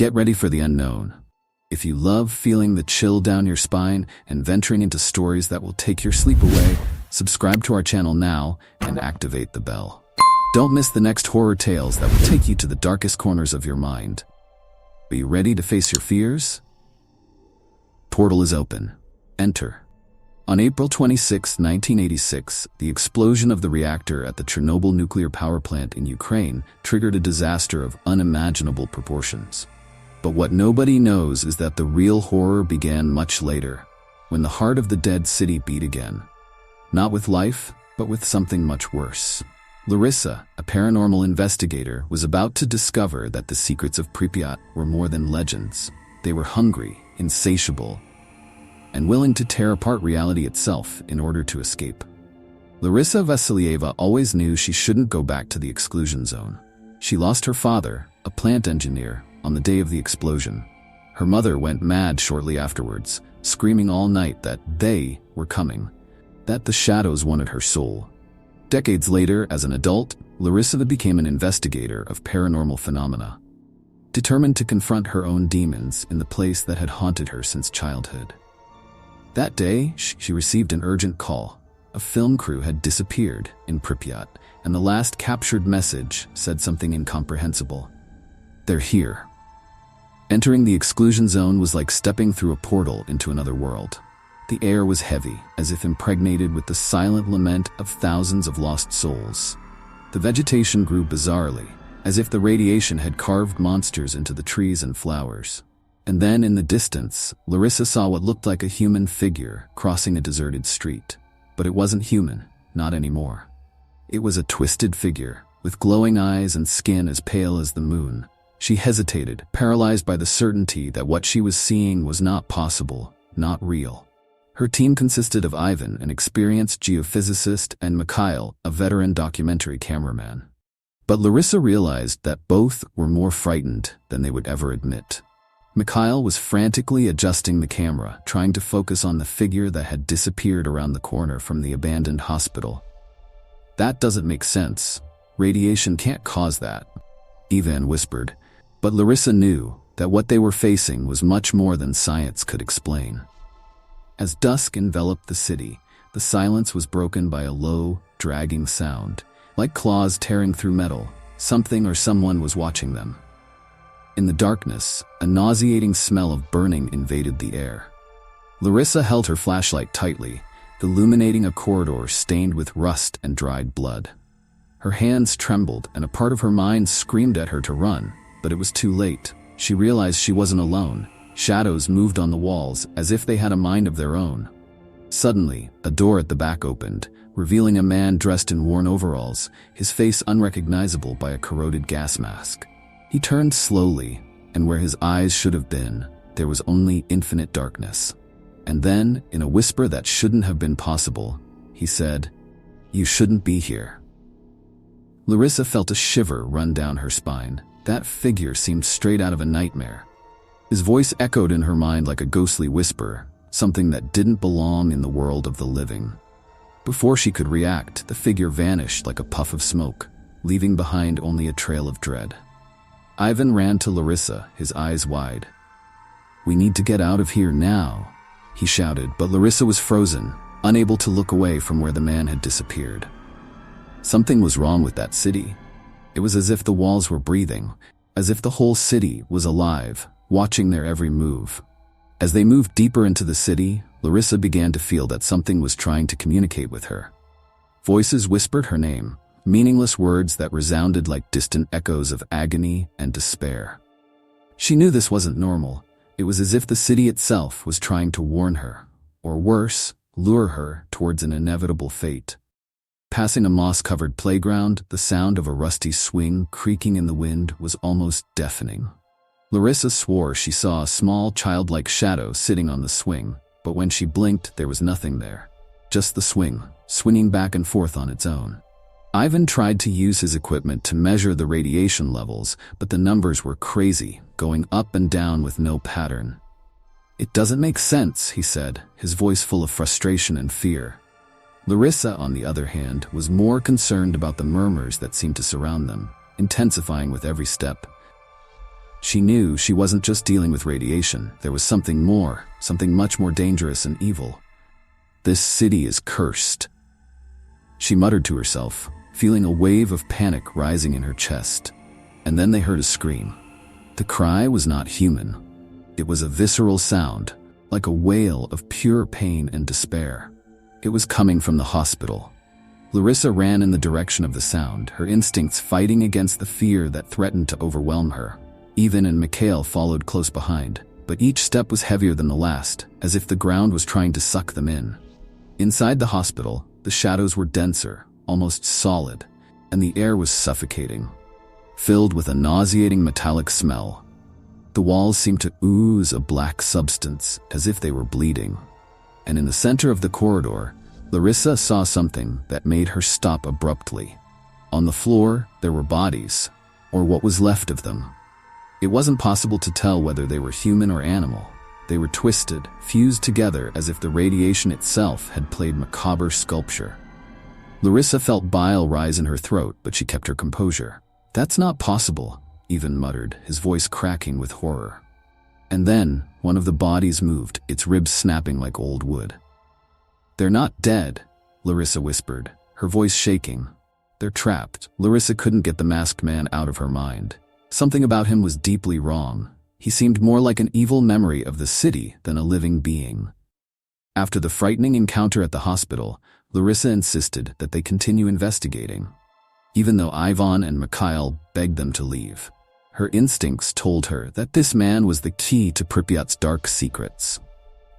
Get ready for the unknown. If you love feeling the chill down your spine and venturing into stories that will take your sleep away, subscribe to our channel now and activate the bell. Don't miss the next horror tales that will take you to the darkest corners of your mind. Are you ready to face your fears? Portal is open. Enter. On April 26, 1986, the explosion of the reactor at the Chernobyl Nuclear Power Plant in Ukraine triggered a disaster of unimaginable proportions. But what nobody knows is that the real horror began much later, when the heart of the dead city beat again. Not with life, but with something much worse. Larissa, a paranormal investigator, was about to discover that the secrets of Pripyat were more than legends. They were hungry, insatiable, and willing to tear apart reality itself in order to escape. Larissa Vasilieva always knew she shouldn't go back to the exclusion zone. She lost her father, a plant engineer, on the day of the explosion. Her mother went mad shortly afterwards, screaming all night that they were coming, that the shadows wanted her soul. Decades later, as an adult, Larissa became an investigator of paranormal phenomena, determined to confront her own demons in the place that had haunted her since childhood. That day, she received an urgent call. A film crew had disappeared in Pripyat, and the last captured message said something incomprehensible. They're here. Entering the exclusion zone was like stepping through a portal into another world. The air was heavy, as if impregnated with the silent lament of thousands of lost souls. The vegetation grew bizarrely, as if the radiation had carved monsters into the trees and flowers. And then, in the distance, Larissa saw what looked like a human figure crossing a deserted street. But it wasn't human, not anymore. It was a twisted figure, with glowing eyes and skin as pale as the moon. She hesitated, paralyzed by the certainty that what she was seeing was not possible, not real. Her team consisted of Ivan, an experienced geophysicist, and Mikhail, a veteran documentary cameraman. But Larissa realized that both were more frightened than they would ever admit. Mikhail was frantically adjusting the camera, trying to focus on the figure that had disappeared around the corner from the abandoned hospital. That doesn't make sense. Radiation can't cause that, Ivan whispered. But Larissa knew that what they were facing was much more than science could explain. As dusk enveloped the city, the silence was broken by a low, dragging sound. Like claws tearing through metal, something or someone was watching them. In the darkness, a nauseating smell of burning invaded the air. Larissa held her flashlight tightly, illuminating a corridor stained with rust and dried blood. Her hands trembled, and a part of her mind screamed at her to run, but it was too late. She realized she wasn't alone. Shadows moved on the walls, as if they had a mind of their own. Suddenly, a door at the back opened, revealing a man dressed in worn overalls, his face unrecognizable by a corroded gas mask. He turned slowly, and where his eyes should have been, there was only infinite darkness. And then, in a whisper that shouldn't have been possible, he said, "You shouldn't be here." Larissa felt a shiver run down her spine. That figure seemed straight out of a nightmare. His voice echoed in her mind like a ghostly whisper, something that didn't belong in the world of the living. Before she could react, the figure vanished like a puff of smoke, leaving behind only a trail of dread. Ivan ran to Larissa, his eyes wide. "We need to get out of here now," he shouted, but Larissa was frozen, unable to look away from where the man had disappeared. Something was wrong with that city. It was as if the walls were breathing, as if the whole city was alive, watching their every move. As they moved deeper into the city, Larissa began to feel that something was trying to communicate with her. Voices whispered her name, meaningless words that resounded like distant echoes of agony and despair. She knew this wasn't normal. It was as if the city itself was trying to warn her, or worse, lure her towards an inevitable fate. Passing a moss-covered playground, the sound of a rusty swing creaking in the wind was almost deafening. Larissa swore she saw a small childlike shadow sitting on the swing, but when she blinked, there was nothing there. Just the swing, swinging back and forth on its own. Ivan tried to use his equipment to measure the radiation levels, but the numbers were crazy, going up and down with no pattern. "It doesn't make sense," he said, his voice full of frustration and fear. Larissa, on the other hand, was more concerned about the murmurs that seemed to surround them, intensifying with every step. She knew she wasn't just dealing with radiation. There was something more, something much more dangerous and evil. This city is cursed, she muttered to herself, feeling a wave of panic rising in her chest. And then they heard a scream. The cry was not human. It was a visceral sound, like a wail of pure pain and despair. It was coming from the hospital. Larissa ran in the direction of the sound, her instincts fighting against the fear that threatened to overwhelm her. Ivan and Mikhail followed close behind, but each step was heavier than the last, as if the ground was trying to suck them in. Inside the hospital, the shadows were denser, almost solid, and the air was suffocating, filled with a nauseating metallic smell. The walls seemed to ooze a black substance, as if they were bleeding. And in the center of the corridor, Larissa saw something that made her stop abruptly. On the floor, there were bodies, or what was left of them. It wasn't possible to tell whether they were human or animal. They were twisted, fused together as if the radiation itself had played macabre sculpture. Larissa felt bile rise in her throat, but she kept her composure. "That's not possible," Ivan muttered, his voice cracking with horror. And then, one of the bodies moved, its ribs snapping like old wood. "They're not dead," Larissa whispered, her voice shaking. "They're trapped." Larissa couldn't get the masked man out of her mind. Something about him was deeply wrong. He seemed more like an evil memory of the city than a living being. After the frightening encounter at the hospital, Larissa insisted that they continue investigating, even though Ivan and Mikhail begged them to leave. Her instincts told her that this man was the key to Pripyat's dark secrets.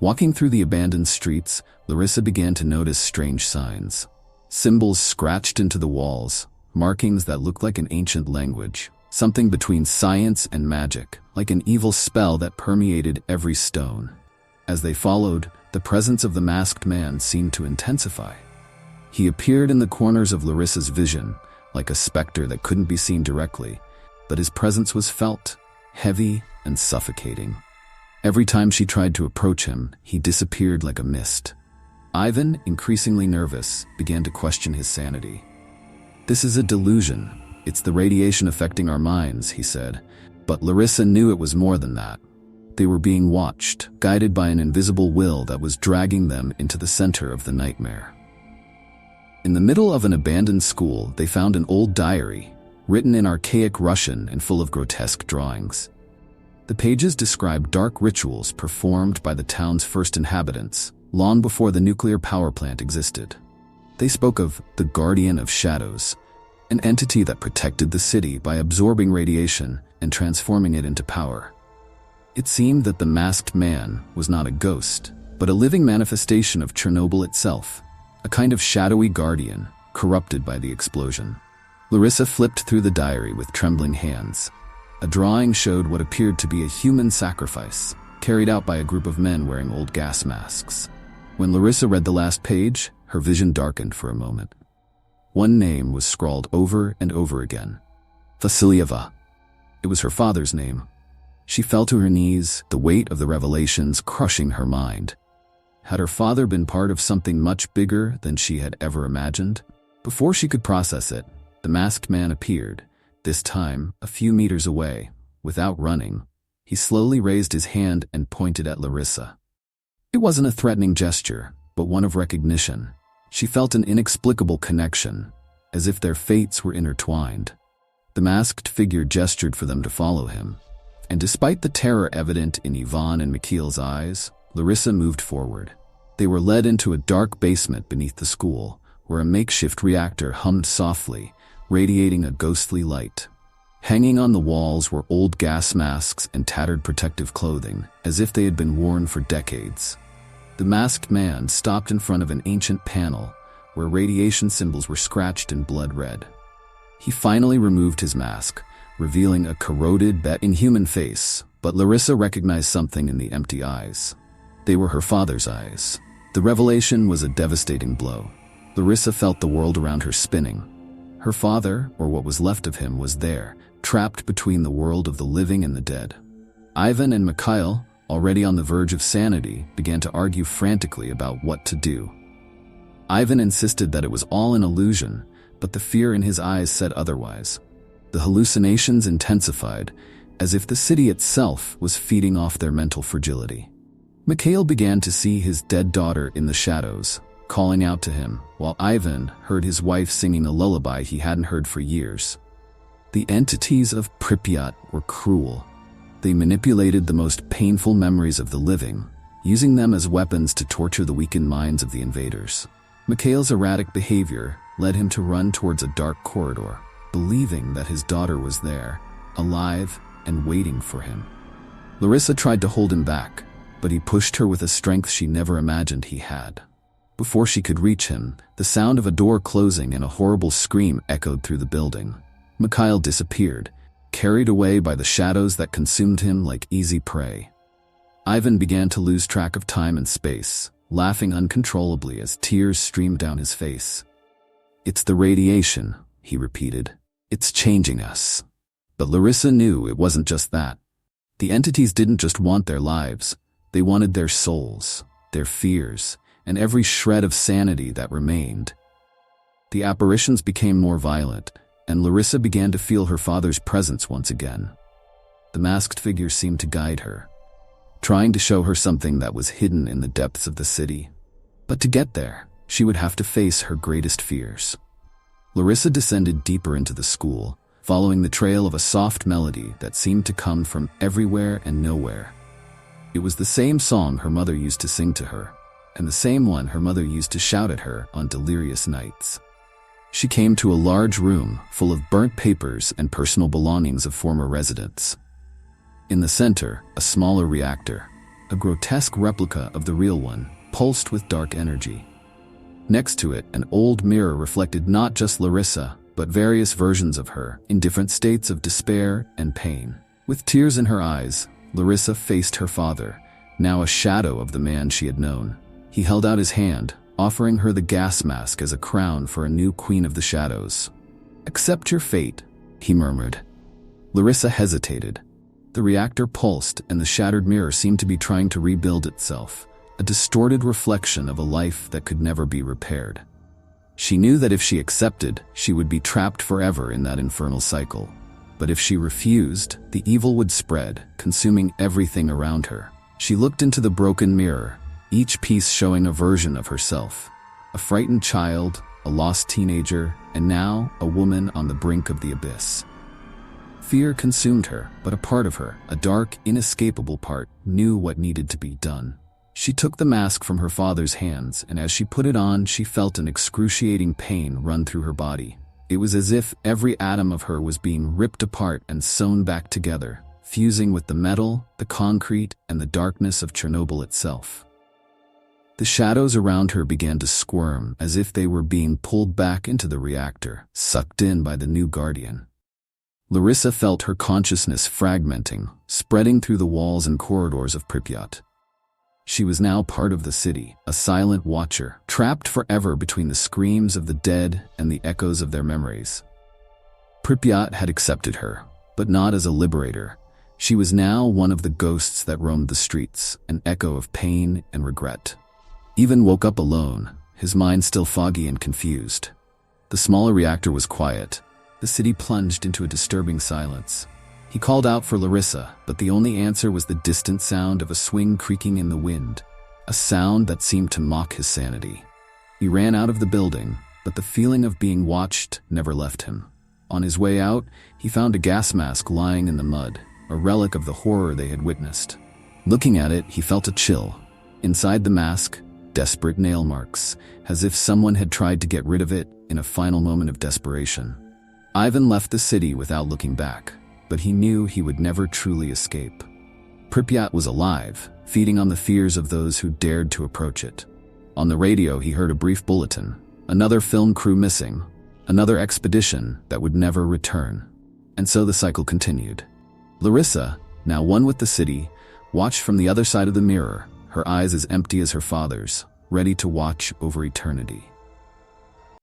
Walking through the abandoned streets, Larissa began to notice strange signs. Symbols scratched into the walls, markings that looked like an ancient language, something between science and magic, like an evil spell that permeated every stone. As they followed, the presence of the masked man seemed to intensify. He appeared in the corners of Larissa's vision, like a specter that couldn't be seen directly, but his presence was felt, heavy and suffocating. Every time she tried to approach him, he disappeared like a mist. Ivan, increasingly nervous, began to question his sanity. "This is a delusion. It's the radiation affecting our minds," he said. But Larissa knew it was more than that. They were being watched, guided by an invisible will that was dragging them into the center of the nightmare. In the middle of an abandoned school, they found an old diary, written in archaic Russian and full of grotesque drawings. The pages described dark rituals performed by the town's first inhabitants, long before the nuclear power plant existed. They spoke of the Guardian of Shadows, an entity that protected the city by absorbing radiation and transforming it into power. It seemed that the masked man was not a ghost, but a living manifestation of Chernobyl itself, a kind of shadowy guardian, corrupted by the explosion. Larissa flipped through the diary with trembling hands. A drawing showed what appeared to be a human sacrifice, carried out by a group of men wearing old gas masks. When Larissa read the last page, her vision darkened for a moment. One name was scrawled over and over again. Vasilyeva. It was her father's name. She fell to her knees, the weight of the revelations crushing her mind. Had her father been part of something much bigger than she had ever imagined? Before she could process it, the masked man appeared, this time a few meters away. Without running, he slowly raised his hand and pointed at Larissa. It wasn't a threatening gesture, but one of recognition. She felt an inexplicable connection, as if their fates were intertwined. The masked figure gestured for them to follow him, and despite the terror evident in Ivan and Mikhail's eyes, Larissa moved forward. They were led into a dark basement beneath the school, where a makeshift reactor hummed softly, radiating a ghostly light. Hanging on the walls were old gas masks and tattered protective clothing, as if they had been worn for decades. The masked man stopped in front of an ancient panel, where radiation symbols were scratched in blood red. He finally removed his mask, revealing a corroded, inhuman face, but Larissa recognized something in the empty eyes. They were her father's eyes. The revelation was a devastating blow. Larissa felt the world around her spinning. Her father, or what was left of him, was there, trapped between the world of the living and the dead. Ivan and Mikhail, already on the verge of sanity, began to argue frantically about what to do. Ivan insisted that it was all an illusion, but the fear in his eyes said otherwise. The hallucinations intensified, as if the city itself was feeding off their mental fragility. Mikhail began to see his dead daughter in the shadows, calling out to him, while Ivan heard his wife singing a lullaby he hadn't heard for years. The entities of Pripyat were cruel. They manipulated the most painful memories of the living, using them as weapons to torture the weakened minds of the invaders. Mikhail's erratic behavior led him to run towards a dark corridor, believing that his daughter was there, alive and waiting for him. Larissa tried to hold him back, but he pushed her with a strength she never imagined he had. Before she could reach him, the sound of a door closing and a horrible scream echoed through the building. Mikhail disappeared, carried away by the shadows that consumed him like easy prey. Ivan began to lose track of time and space, laughing uncontrollably as tears streamed down his face. "It's the radiation," he repeated. "It's changing us." But Larissa knew it wasn't just that. The entities didn't just want their lives, they wanted their souls, their fears, and every shred of sanity that remained. The apparitions became more violent, and Larissa began to feel her father's presence once again. The masked figure seemed to guide her, trying to show her something that was hidden in the depths of the city. But to get there, she would have to face her greatest fears. Larissa descended deeper into the school, following the trail of a soft melody that seemed to come from everywhere and nowhere. It was the same song her mother used to sing to her, and the same one her mother used to shout at her on delirious nights. She came to a large room full of burnt papers and personal belongings of former residents. In the center, a smaller reactor, a grotesque replica of the real one, pulsed with dark energy. Next to it, an old mirror reflected not just Larissa, but various versions of her, in different states of despair and pain. With tears in her eyes, Larissa faced her father, now a shadow of the man she had known. He held out his hand, offering her the gas mask as a crown for a new queen of the shadows. "Accept your fate," he murmured. Larissa hesitated. The reactor pulsed, and the shattered mirror seemed to be trying to rebuild itself, a distorted reflection of a life that could never be repaired. She knew that if she accepted, she would be trapped forever in that infernal cycle. But if she refused, the evil would spread, consuming everything around her. She looked into the broken mirror, each piece showing a version of herself. A frightened child, a lost teenager, and now a woman on the brink of the abyss. Fear consumed her, but a part of her, a dark, inescapable part, knew what needed to be done. She took the mask from her father's hands, and as she put it on, she felt an excruciating pain run through her body. It was as if every atom of her was being ripped apart and sewn back together, fusing with the metal, the concrete, and the darkness of Chernobyl itself. The shadows around her began to squirm as if they were being pulled back into the reactor, sucked in by the new guardian. Larissa felt her consciousness fragmenting, spreading through the walls and corridors of Pripyat. She was now part of the city, a silent watcher, trapped forever between the screams of the dead and the echoes of their memories. Pripyat had accepted her, but not as a liberator. She was now one of the ghosts that roamed the streets, an echo of pain and regret. Ivan woke up alone, his mind still foggy and confused. The smaller reactor was quiet. The city plunged into a disturbing silence. He called out for Larissa, but the only answer was the distant sound of a swing creaking in the wind, a sound that seemed to mock his sanity. He ran out of the building, but the feeling of being watched never left him. On his way out, he found a gas mask lying in the mud, a relic of the horror they had witnessed. Looking at it, he felt a chill. Inside the mask, desperate nail marks, as if someone had tried to get rid of it in a final moment of desperation. Ivan left the city without looking back, but he knew he would never truly escape. Pripyat was alive, feeding on the fears of those who dared to approach it. On the radio, he heard a brief bulletin: another film crew missing, another expedition that would never return. And so the cycle continued. Larissa, now one with the city, watched from the other side of the mirror, her eyes as empty as her father's, ready to watch over eternity.